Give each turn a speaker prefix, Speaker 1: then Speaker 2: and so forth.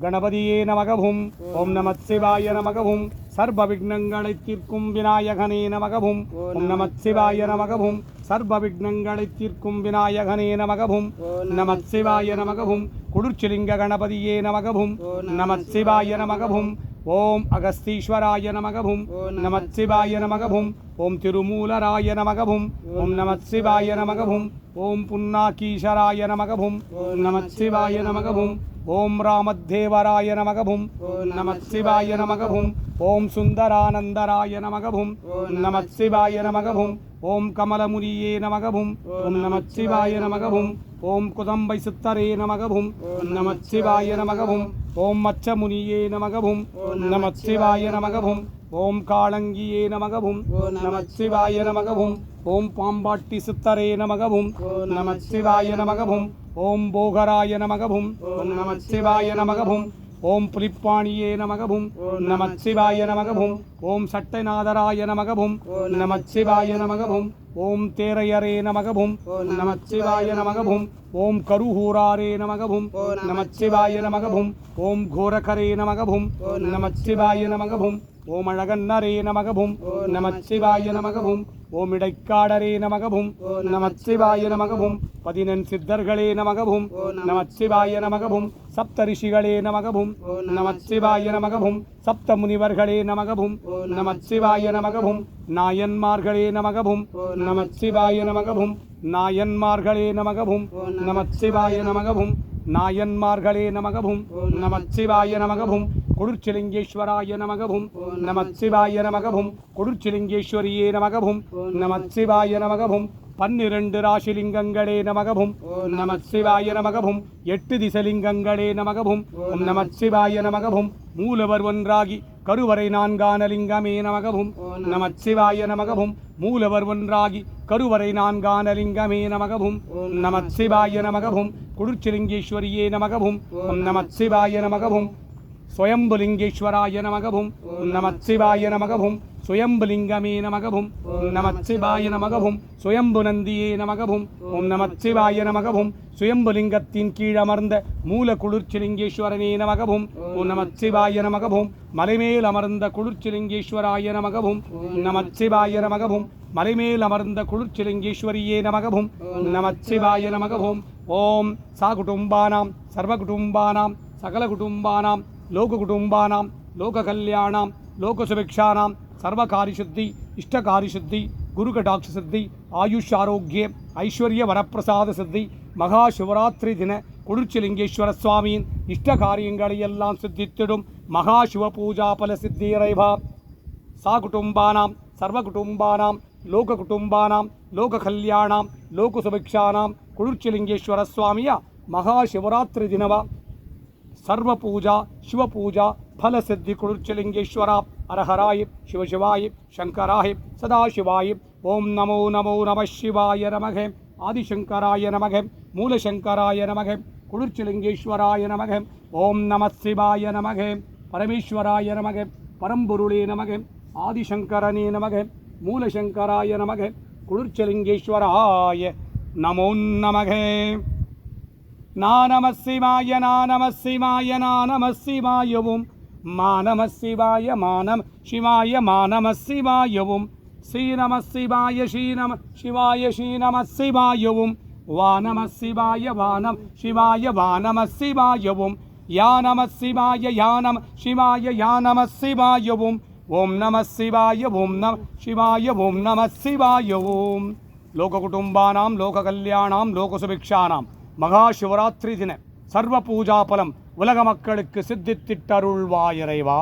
Speaker 1: கணபதியே நமகவும் ஓம் நமச்சிவாய நமகவும் சர்வ விக்னங்களை தீர்க்கும் விநாயகனே நமகவும் ஓம் நமச்சிவாய நமகவும் சர்வ விக்னங்களை தீர்க்கும் விநாயகனே நமகவும் நமச்சிவாய நமகவும் குளிர்ச்சிலிங்க கணபதியே நமகவும் நமச்சிவாய நமகவும் ஓம் அகஸ்தீஸ்வராய நமகவும் நமச்சிவாய நமகவும் ஓம் திருமூலராய நமகவும் ஓம் நமச்சிவாய நமகவும் ஓம் புன்னாகீஸ்வராய நமகவும் நமச்சிவாய நமகவும் ஓம் ராமதேவராய நமகவும் நமச்சிவாய நமகவும் ஓம் சுந்தரானந்தராய நமகவும் நமச்சிவாய நமகவும் ஓம் கமலமுனியே நமகவும் ஓம் நமச்சிவாய நமகவும் ஓம் குதம்பை சித்தரே நமகவும் நமச்சிவாய நமகவும் ஓம் மச்சமுனியே நமகவும் நமச்சிவாய நமகவும் ஓம் காளங்கியே நமகவும் நமச்சிவாய நமகவும் ஓம் பாம்பாட்டி சித்தரே நமகவும் நமச்சிவாய நமகவும் ஓம் போகராய நமகவும் நமச்சிவாய நமகவும் ஓம் புலிப்பாணியே நமகவும் நமச்சிவாய நமகவும் ஓம் சட்டைநாதராய நமகவும் நமச்சிவாய நமகவும் ஓம் தேரையரே நமகவும் நமச்சிவாய நமகவும் ஓம் கருஹூராரே நமகவும் நமச்சிவாய நமகவும் ஓம் கோரகரே நமகவும் நமச்சிவாய நமகவும் ஓம் அழகன்னரே நமகவும் நமச்சிவாய நமகவும் ஓம் இடைக்காடரே நமகவும் நமச்சிவாய நமகவும் 14 சித்தர்களே நமகவும் நமச்சிவாய நமகவும் சப்த ரிஷிகளே நமகவும் நமச்சிவாய நமகவும் சப்த முனிவர்களே நமகவும் நமச்சிவாய நமகவும் நாயன்மார்களே நமகவும் நமச்சிவாய நமகவும் நாயன்மார்களே நமகவும் நமச்சிவாய நமகவும் நாயன்மார்களே நமகவும் நமச்சிவாய நமகவும் குளிர்ச்சிலிங்கேஸ்வராய நமகவும் நமச்சிவாய நமகவும் குளிர்ச்சிலிங்கேஸ்வரியே நமகவும் நமச்சிவாய நமகவும் 12 ராசிலிங்கங்களே நமகவும் நமச்சிவாய நமகவும் 8 திசலிங்கங்களே நமகவும் நமச்சிவாய நமகவும் மூலவர் ஒன்றாகி கருவறை 4ஆன லிங்கமே நமகவும் நமச்சிவாய நமகவும் மூலவர் ஒன்றாகி கருவறை 4ஆன லிங்கமே நமகவும் நமச்சிவாய நமகவும் குளிர்ச்சிலிங்கேஸ்வரியே நமகவும் நமச்சிவாய நமகவும் स्वयंबुलिंगेश्वराय नमः नमः नमः स्वयंबुलिंगमे नमः नमः नमः स्वयंबुनंदिये नमः नमः नमः स्वयंबुलिंगत्तिन कीळ अमर्ந்த மூல குளிர்ச்சிலிங்கேஸ்வரனே நமः நமச்சிவாய நமः மலைமேல் அமர்ந்த குளிர்ச்சிலிங்கேஸ்வராய நமः நமச்சிவாய நமः மலைமேல் அமர்ந்த குளிர்ச்சிலிங்கேஸ்வரியே நமः நமச்சிவாய நமः ஓம் சாகுடும்பானாம் சர்வகுடும்பானாம் சகலகுடும்பானாம் लोककुटुंबानां लोककल्याणां लोकसुभिक्षाणां सर्वकार्यसिद्धि इष्टकार्यसिद्धि गुरुकटाक्षसिद्धि आयुष्यारोग्य ऐश्वर्यवरप्रसादसिद्धि महाशिवरात्रि दिन कुडिर्चिलिंगेश्वर स्वामी इष्टकार्यंगளையெல்லாம் सिद्धित्तिडुम महाशिवपूजाफलसिद्धिरेवा साकुटुंबानां सर्वकुटुंबानां लोककुटुंबानां लोककल्याणां लोकसुभिक्षाणां कुडिर्चिलिंगेश्वर स्वामिय महाशिवरात्रि दिनवा सर्व पूजा शिव पूजा फल सिद्धि कुडिर्चिलिंगेश्वर हरहराय शिव शिवाय शंकराय सदाशिवाय ओम नमो नमो नमः शिवाय नमः आदिशंकराय नमः मूलशंकराय नमः कुडिर्चिलिंगेश्वराय नमः ओम नमः शिवाय नमः परमेश्वराय नमः परंबुरुळे नमः आदिशंकरने नमः मूलशंकराय नमः कुडिर्चिलिंगेश्वराय नमो नमः ना नमः शिवाय ना नमः शिवाय ना नमः शिवाय ओम मा नमः शिवाय मा नमः शिवाय मा नमः शिवाय ओम श्री नमः शिवाय श्री नमः शिवाय श्री नमः शिवाय ओम वा नमः शिवाय वा नमः शिवाय वा नमः शिवाय ओम या नमः शिवाय या नमः शिवाय या नमः शिवाय ओम नमः शिवाय ओम नमः शिवाय ओम नमः शिवाय ओम लोककुटुंबानां लोककल्याणां लोकसुभिक्षाणां மகாசிவராத்திரி தின சர்வ பூஜா பலம் உலக மக்களுக்கு சித்தித்திட்டருள்வாய் இறைவா.